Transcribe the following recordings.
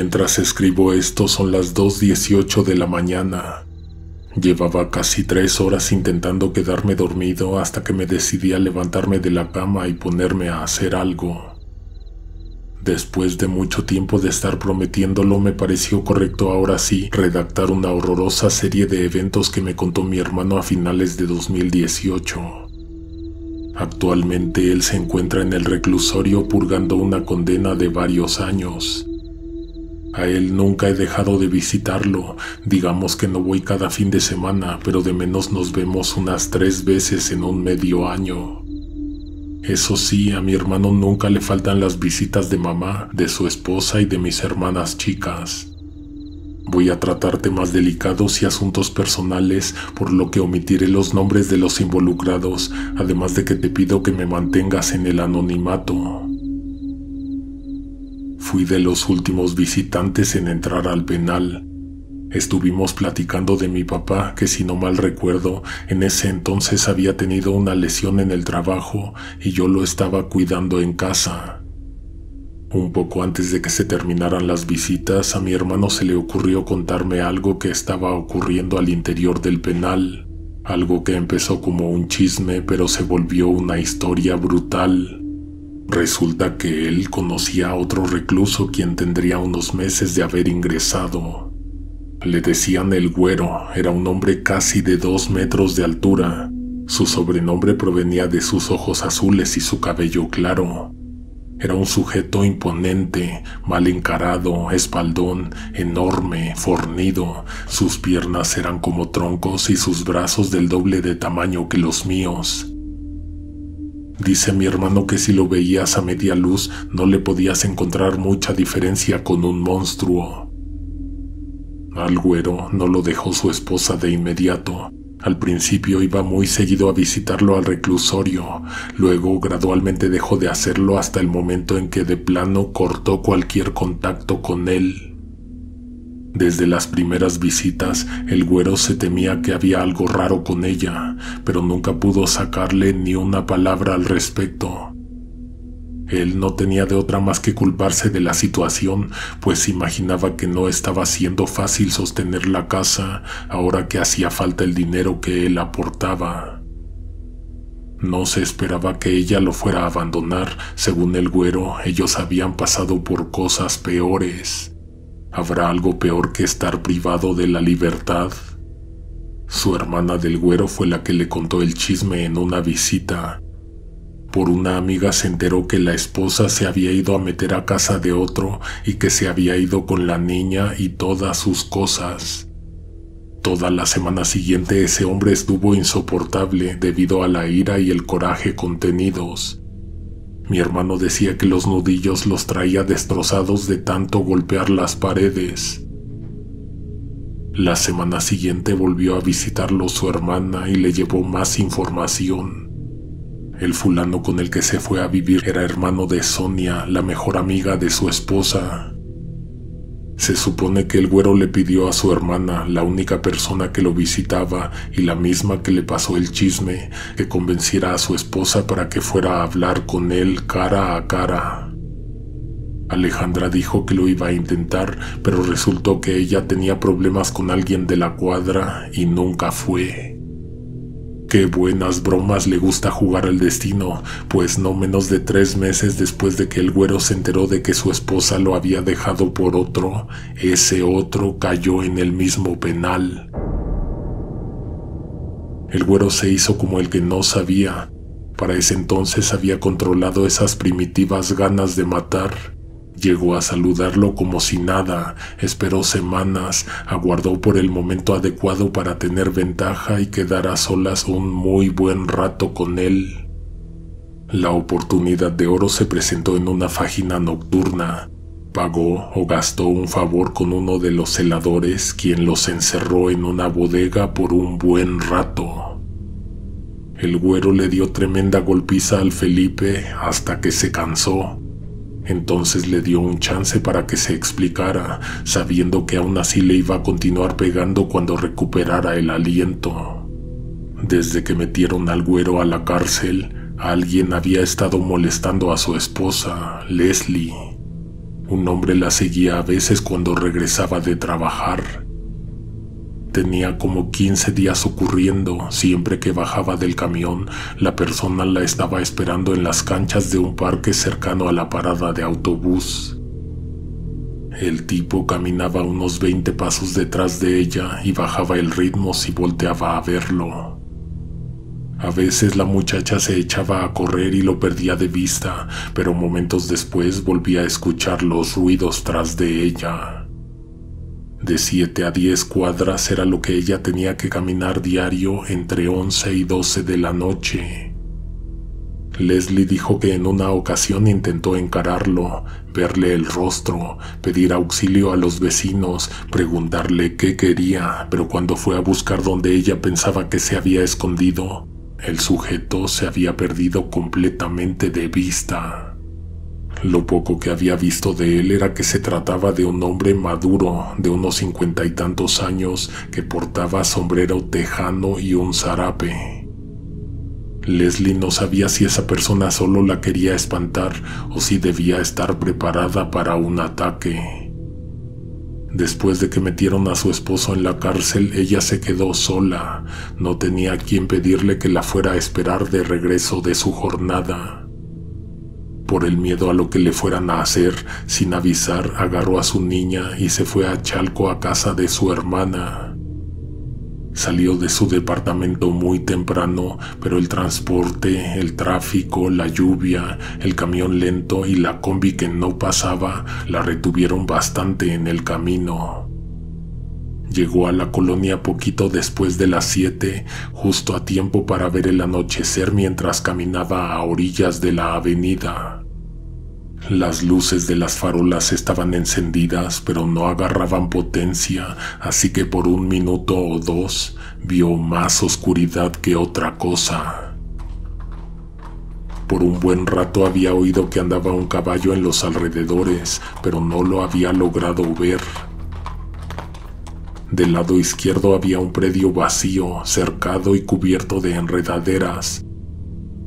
Mientras escribo esto son las 2:18 de la mañana. Llevaba casi 3 horas intentando quedarme dormido hasta que me decidí a levantarme de la cama y ponerme a hacer algo. Después de mucho tiempo de estar prometiéndolo, me pareció correcto ahora sí redactar una horrorosa serie de eventos que me contó mi hermano a finales de 2018. Actualmente él se encuentra en el reclusorio purgando una condena de varios años. A él nunca he dejado de visitarlo, digamos que no voy cada fin de semana, pero de menos nos vemos unas 3 veces en un medio año. Eso sí, a mi hermano nunca le faltan las visitas de mamá, de su esposa y de mis hermanas chicas. Voy a tratar temas delicados y asuntos personales, por lo que omitiré los nombres de los involucrados, además de que te pido que me mantengas en el anonimato. Fui de los últimos visitantes en entrar al penal. Estuvimos platicando de mi papá, que si no mal recuerdo, en ese entonces había tenido una lesión en el trabajo y yo lo estaba cuidando en casa. Un poco antes de que se terminaran las visitas, a mi hermano se le ocurrió contarme algo que estaba ocurriendo al interior del penal, algo que empezó como un chisme pero se volvió una historia brutal. Resulta que él conocía a otro recluso quien tendría unos meses de haber ingresado. Le decían el Güero, era un hombre casi de 2 metros de altura. Su sobrenombre provenía de sus ojos azules y su cabello claro. Era un sujeto imponente, mal encarado, espaldón, enorme, fornido. Sus piernas eran como troncos y sus brazos del doble de tamaño que los míos. Dice mi hermano que si lo veías a media luz no le podías encontrar mucha diferencia con un monstruo. Al Güero no lo dejó su esposa de inmediato. Al principio iba muy seguido a visitarlo al reclusorio, luego gradualmente dejó de hacerlo hasta el momento en que de plano cortó cualquier contacto con él. Desde las primeras visitas, el Güero se temía que había algo raro con ella, pero nunca pudo sacarle ni una palabra al respecto. Él no tenía de otra más que culparse de la situación, pues imaginaba que no estaba siendo fácil sostener la casa ahora que hacía falta el dinero que él aportaba. No se esperaba que ella lo fuera a abandonar. Según el Güero, ellos habían pasado por cosas peores. ¿Habrá algo peor que estar privado de la libertad? Su hermana del Güero fue la que le contó el chisme en una visita. Por una amiga se enteró que la esposa se había ido a meter a casa de otro y que se había ido con la niña y todas sus cosas. Toda la semana siguiente ese hombre estuvo insoportable debido a la ira y el coraje contenidos. Mi hermano decía que los nudillos los traía destrozados de tanto golpear las paredes. La semana siguiente volvió a visitarlo su hermana y le llevó más información. El fulano con el que se fue a vivir era hermano de Sonia, la mejor amiga de su esposa. Se supone que el Güero le pidió a su hermana, la única persona que lo visitaba y la misma que le pasó el chisme, que convenciera a su esposa para que fuera a hablar con él cara a cara. Alejandra dijo que lo iba a intentar, pero resultó que ella tenía problemas con alguien de la cuadra y nunca fue. Qué buenas bromas le gusta jugar al destino, pues no menos de 3 meses después de que el Güero se enteró de que su esposa lo había dejado por otro, ese otro cayó en el mismo penal. El Güero se hizo como el que no sabía. Para ese entonces había controlado esas primitivas ganas de matar. Llegó a saludarlo como si nada, esperó semanas, aguardó por el momento adecuado para tener ventaja y quedar a solas un muy buen rato con él. La oportunidad de oro se presentó en una fajína nocturna. Pagó o gastó un favor con uno de los celadores, quien los encerró en una bodega por un buen rato. El Güero le dio tremenda golpiza al Felipe hasta que se cansó. Entonces le dio un chance para que se explicara, sabiendo que aún así le iba a continuar pegando cuando recuperara el aliento. Desde que metieron al Güero a la cárcel, alguien había estado molestando a su esposa, Leslie. Un hombre la seguía a veces cuando regresaba de trabajar. Tenía como 15 días ocurriendo. Siempre que bajaba del camión, la persona la estaba esperando en las canchas de un parque cercano a la parada de autobús. El tipo caminaba unos 20 pasos detrás de ella y bajaba el ritmo si volteaba a verlo. A veces la muchacha se echaba a correr y lo perdía de vista, pero momentos después volvía a escuchar los ruidos tras de ella. De 7 a 10 cuadras era lo que ella tenía que caminar diario entre 11 y 12 de la noche. Leslie dijo que en una ocasión intentó encararlo, verle el rostro, pedir auxilio a los vecinos, preguntarle qué quería, pero cuando fue a buscar donde ella pensaba que se había escondido, el sujeto se había perdido completamente de vista. Lo poco que había visto de él era que se trataba de un hombre maduro, de unos 50 y tantos años, que portaba sombrero tejano y un zarape. Leslie no sabía si esa persona solo la quería espantar o si debía estar preparada para un ataque. Después de que metieron a su esposo en la cárcel, ella se quedó sola. No tenía a quien pedirle que la fuera a esperar de regreso de su jornada. Por el miedo a lo que le fueran a hacer, sin avisar, agarró a su niña y se fue a Chalco a casa de su hermana. Salió de su departamento muy temprano, pero el transporte, el tráfico, la lluvia, el camión lento y la combi que no pasaba la retuvieron bastante en el camino. Llegó a la colonia poquito después de las 7, justo a tiempo para ver el anochecer mientras caminaba a orillas de la avenida. Las luces de las farolas estaban encendidas, pero no agarraban potencia, así que por 1 minuto o 2 vio más oscuridad que otra cosa. Por un buen rato había oído que andaba un caballo en los alrededores, pero no lo había logrado ver. Del lado izquierdo había un predio vacío, cercado y cubierto de enredaderas.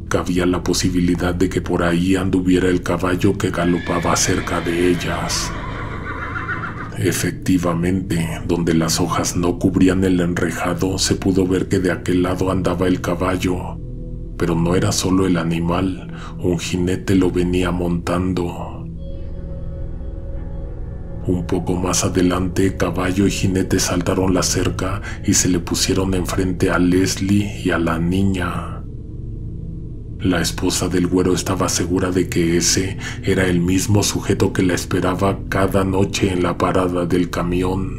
Cabía la posibilidad de que por ahí anduviera el caballo que galopaba cerca de ellas. Efectivamente, donde las hojas no cubrían el enrejado, se pudo ver que de aquel lado andaba el caballo. Pero no era solo el animal, un jinete lo venía montando. Un poco más adelante, caballo y jinete saltaron la cerca y se le pusieron enfrente a Leslie y a la niña. La esposa del güero estaba segura de que ese era el mismo sujeto que la esperaba cada noche en la parada del camión.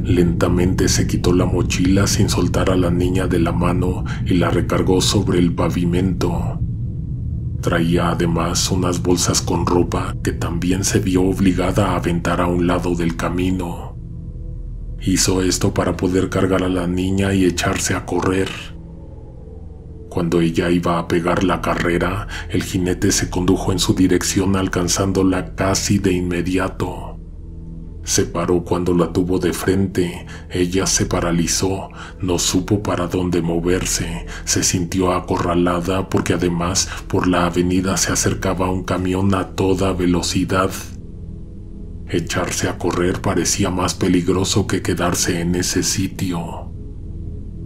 Lentamente se quitó la mochila sin soltar a la niña de la mano y la recargó sobre el pavimento. Traía además unas bolsas con ropa que también se vio obligada a aventar a un lado del camino. Hizo esto para poder cargar a la niña y echarse a correr. Cuando ella iba a pegar la carrera, el jinete se condujo en su dirección alcanzándola casi de inmediato. Se paró cuando la tuvo de frente. Ella se paralizó, no supo para dónde moverse, se sintió acorralada porque además por la avenida se acercaba un camión a toda velocidad. Echarse a correr parecía más peligroso que quedarse en ese sitio.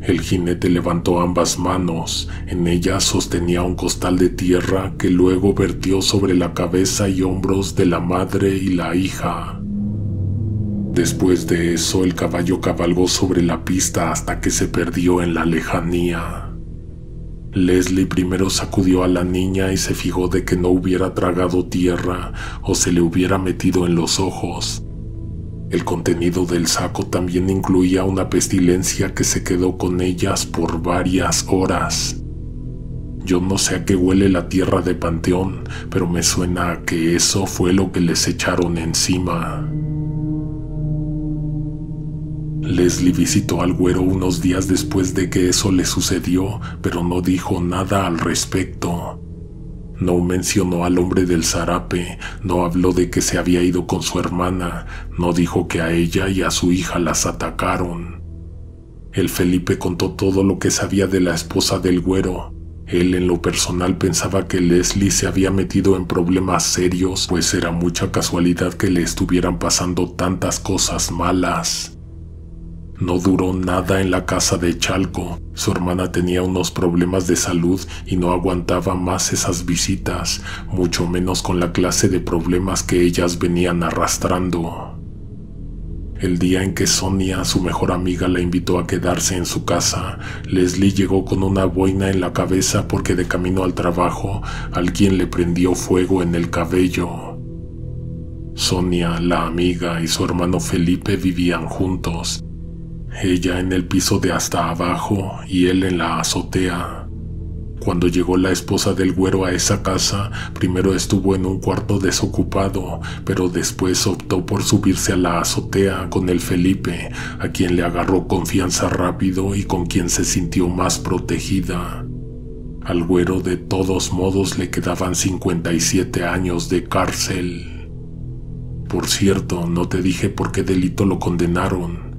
El jinete levantó ambas manos, en ellas sostenía un costal de tierra que luego vertió sobre la cabeza y hombros de la madre y la hija. Después de eso, el caballo cabalgó sobre la pista hasta que se perdió en la lejanía. Leslie primero sacudió a la niña y se fijó de que no hubiera tragado tierra o se le hubiera metido en los ojos. El contenido del saco también incluía una pestilencia que se quedó con ellas por varias horas. Yo no sé a qué huele la tierra de Panteón, pero me suena a que eso fue lo que les echaron encima. Leslie visitó al güero unos días después de que eso le sucedió, pero no dijo nada al respecto. No mencionó al hombre del zarape, no habló de que se había ido con su hermana, no dijo que a ella y a su hija las atacaron. El Felipe contó todo lo que sabía de la esposa del güero. Él en lo personal pensaba que Leslie se había metido en problemas serios, pues era mucha casualidad que le estuvieran pasando tantas cosas malas. No duró nada en la casa de Chalco. Su hermana tenía unos problemas de salud y no aguantaba más esas visitas, mucho menos con la clase de problemas que ellas venían arrastrando. El día en que Sonia, su mejor amiga, la invitó a quedarse en su casa, Leslie llegó con una boina en la cabeza porque de camino al trabajo alguien le prendió fuego en el cabello. Sonia, la amiga, y su hermano Felipe vivían juntos. Ella en el piso de hasta abajo y él en la azotea. Cuando llegó la esposa del güero a esa casa, primero estuvo en un cuarto desocupado, pero después optó por subirse a la azotea con el Felipe, a quien le agarró confianza rápido y con quien se sintió más protegida. Al güero de todos modos le quedaban 57 años de cárcel. Por cierto, no te dije por qué delito lo condenaron.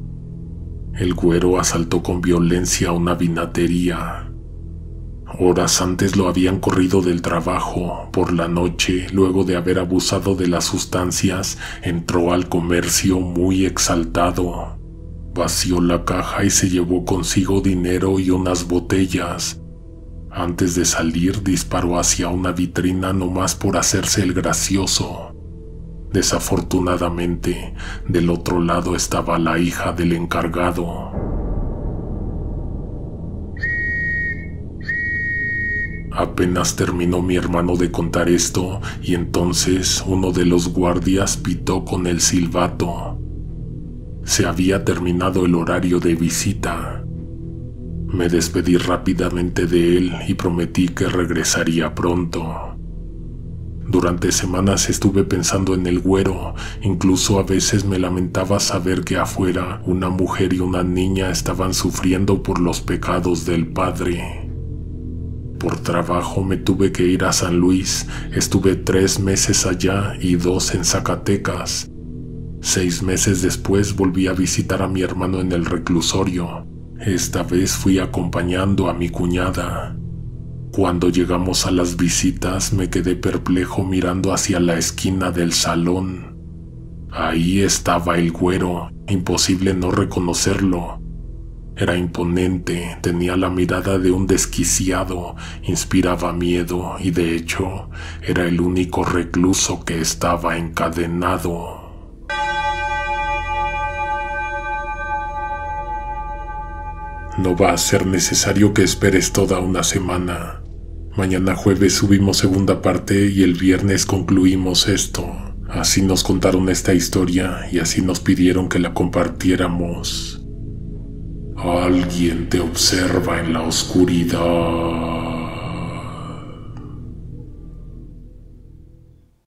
El güero asaltó con violencia una vinatería. Horas antes lo habían corrido del trabajo. Por la noche, luego de haber abusado de las sustancias, entró al comercio muy exaltado. Vació la caja y se llevó consigo dinero y unas botellas. Antes de salir, disparó hacia una vitrina nomás por hacerse el gracioso. Desafortunadamente, del otro lado estaba la hija del encargado. Apenas terminó mi hermano de contar esto, y entonces uno de los guardias pitó con el silbato. Se había terminado el horario de visita. Me despedí rápidamente de él y prometí que regresaría pronto. Durante semanas estuve pensando en el güero, incluso a veces me lamentaba saber que afuera una mujer y una niña estaban sufriendo por los pecados del padre. Por trabajo me tuve que ir a San Luis, estuve 3 meses allá y 2 en Zacatecas. 6 meses después volví a visitar a mi hermano en el reclusorio. Esta vez fui acompañando a mi cuñada. Cuando llegamos a las visitas me quedé perplejo mirando hacia la esquina del salón. Ahí estaba el güero, imposible no reconocerlo. Era imponente, tenía la mirada de un desquiciado, inspiraba miedo y de hecho era el único recluso que estaba encadenado. No va a ser necesario que esperes toda una semana. Mañana jueves subimos segunda parte y el viernes concluimos esto. Así nos contaron esta historia y así nos pidieron que la compartiéramos. Alguien te observa en la oscuridad.